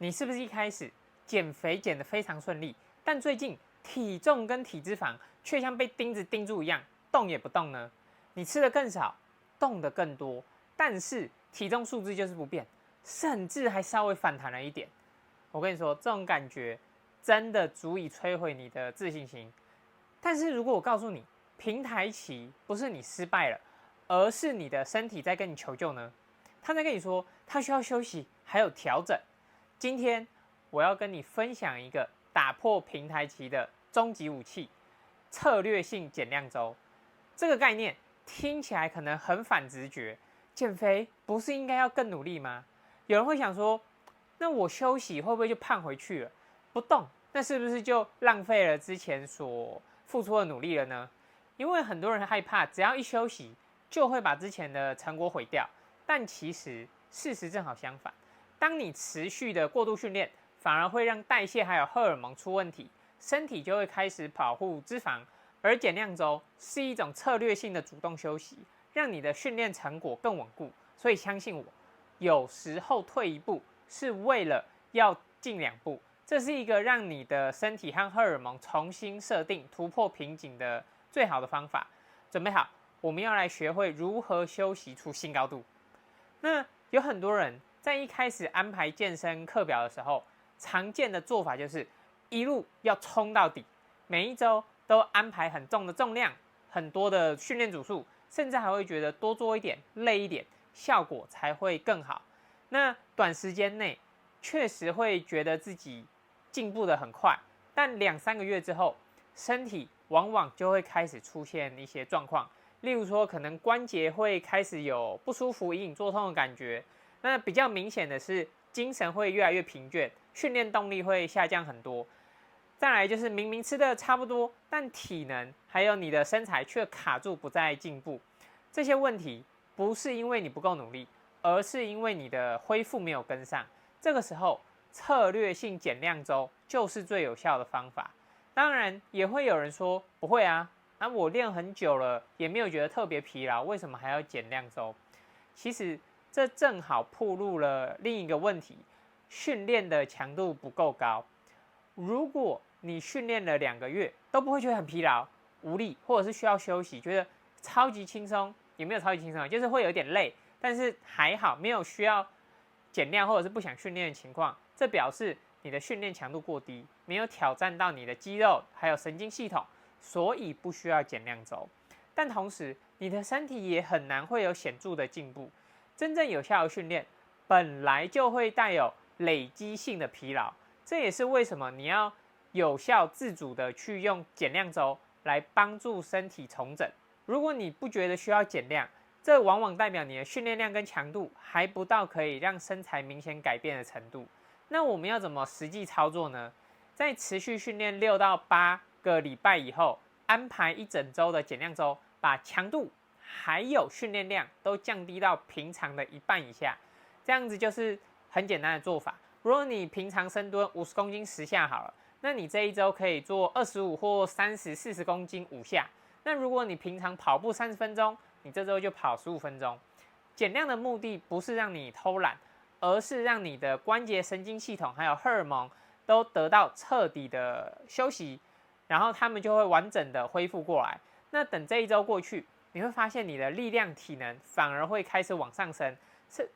你是不是一开始减肥减得非常顺利，但最近体重跟体脂肪却像被钉子钉住一样，动也不动呢？你吃的更少，动的更多，但是体重数字就是不变，甚至还稍微反弹了一点。我跟你说，这种感觉真的足以摧毁你的自信心。但是如果我告诉你，平台期不是你失败了，而是你的身体在跟你求救呢？他在跟你说，他需要休息，还有调整。今天我要跟你分享一个打破平台期的终极武器——策略性减量周。这个概念听起来可能很反直觉，减肥不是应该要更努力吗？有人会想说，那我休息会不会就胖回去了？不动，那是不是就浪费了之前所付出的努力了呢？因为很多人害怕，只要一休息，就会把之前的成果毁掉。但其实事实正好相反，当你持续的过度训练，反而会让代谢还有荷尔蒙出问题，身体就会开始保护脂肪。而减量周是一种策略性的主动休息，让你的训练成果更稳固。所以相信我，有时候退一步是为了要进两步，这是一个让你的身体和荷尔蒙重新设定、突破瓶颈的最好的方法。准备好，我们要来学会如何休息出新高度。那有很多人在一开始安排健身课表的时候，常见的做法就是一路要冲到底，每一周都安排很重的重量，很多的训练组数，甚至还会觉得多做一点、累一点，效果才会更好。那短时间内确实会觉得自己进步的很快，但2、3个月之后，身体往往就会开始出现一些状况。例如说，可能关节会开始有不舒服、隐隐作痛的感觉。那比较明显的是，精神会越来越疲倦，训练动力会下降很多。再来就是明明吃的差不多，但体能还有你的身材却卡住不再进步。这些问题不是因为你不够努力，而是因为你的恢复没有跟上。这个时候，策略性减量周就是最有效的方法。当然，也会有人说不会啊，我练很久了，也没有觉得特别疲劳，为什么还要减量周？其实这正好暴露了另一个问题：训练的强度不够高。如果你训练了2个月都不会觉得很疲劳、无力，或者是需要休息，觉得超级轻松，也没有超级轻松，就是会有点累，但是还好，没有需要减量或者是不想训练的情况，这表示你的训练强度过低，没有挑战到你的肌肉还有神经系统，所以不需要减量周。但同时，你的身体也很难会有显著的进步。真正有效的训练本来就会带有累积性的疲劳，这也是为什么你要有效自主的去用减量周来帮助身体重整。如果你不觉得需要减量，这往往代表你的训练量跟强度还不到可以让身材明显改变的程度。那我们要怎么实际操作呢？在持续训练6到8个礼拜以后，安排一整周的减量周，把强度还有训练量都降低到平常的1半以下。这样子就是很简单的做法。如果你平常深蹲50公斤10下好了，那你这一周可以做25或30、40公斤5下。那如果你平常跑步30分钟，你这周就跑15分钟。减量的目的不是让你偷懒，而是让你的关节神经系统还有荷尔蒙都得到彻底的休息，然后他们就会完整的恢复过来。那等这一周过去，你会发现你的力量体能反而会开始往上升，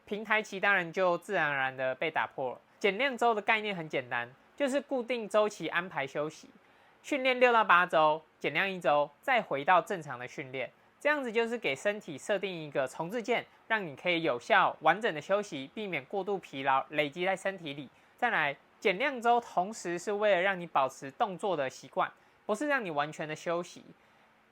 平台期当然就自然而然的被打破了。减量周的概念很简单，就是固定周期安排休息，训练6到8周，减量1周，再回到正常的训练。这样子就是给身体设定一个重置键，让你可以有效完整的休息，避免过度疲劳累积在身体里。再来，减量周同时是为了让你保持动作的习惯，不是让你完全的休息。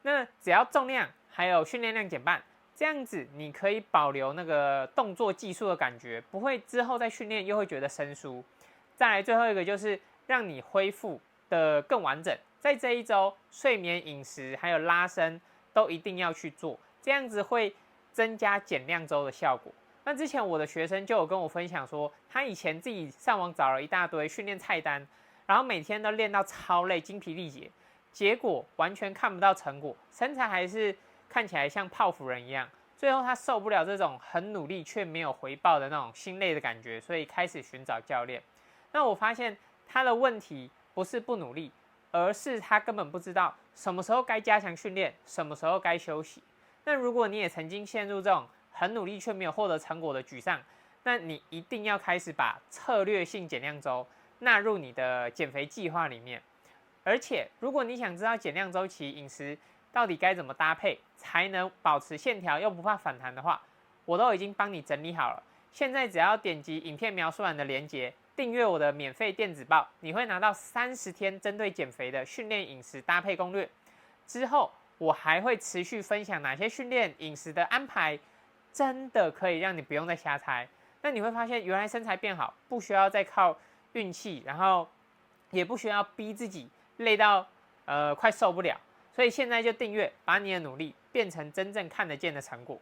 那只要重量还有训练量减半，这样子你可以保留那个动作技术的感觉，不会之后再训练又会觉得生疏。再来最后一个就是让你恢复的更完整，在这一周睡眠、饮食还有拉伸都一定要去做，这样子会增加减量周的效果。那之前我的学生就有跟我分享说，他以前自己上网找了一大堆训练菜单，然后每天都练到超累、精疲力竭，结果完全看不到成果，身材还是看起来像泡芙人一样。最后他受不了这种很努力却没有回报的那种心累的感觉，所以开始寻找教练。那我发现他的问题不是不努力，而是他根本不知道什么时候该加强训练，什么时候该休息。那如果你也曾经陷入这种很努力却没有获得成果的沮丧，那你一定要开始把策略性减量周纳入你的减肥计划里面。而且，如果你想知道减量周期饮食到底该怎么搭配，才能保持线条又不怕反弹的话，我都已经帮你整理好了。现在只要点击影片描述栏的连结，订阅我的免费电子报，你会拿到30天针对减肥的训练饮食搭配攻略。之后，我还会持续分享哪些训练饮食的安排，真的可以让你不用再瞎猜。那你会发现，原来身材变好不需要再靠运气，然后也不需要逼自己累到快受不了。所以现在就订阅，把你的努力变成真正看得见的成果。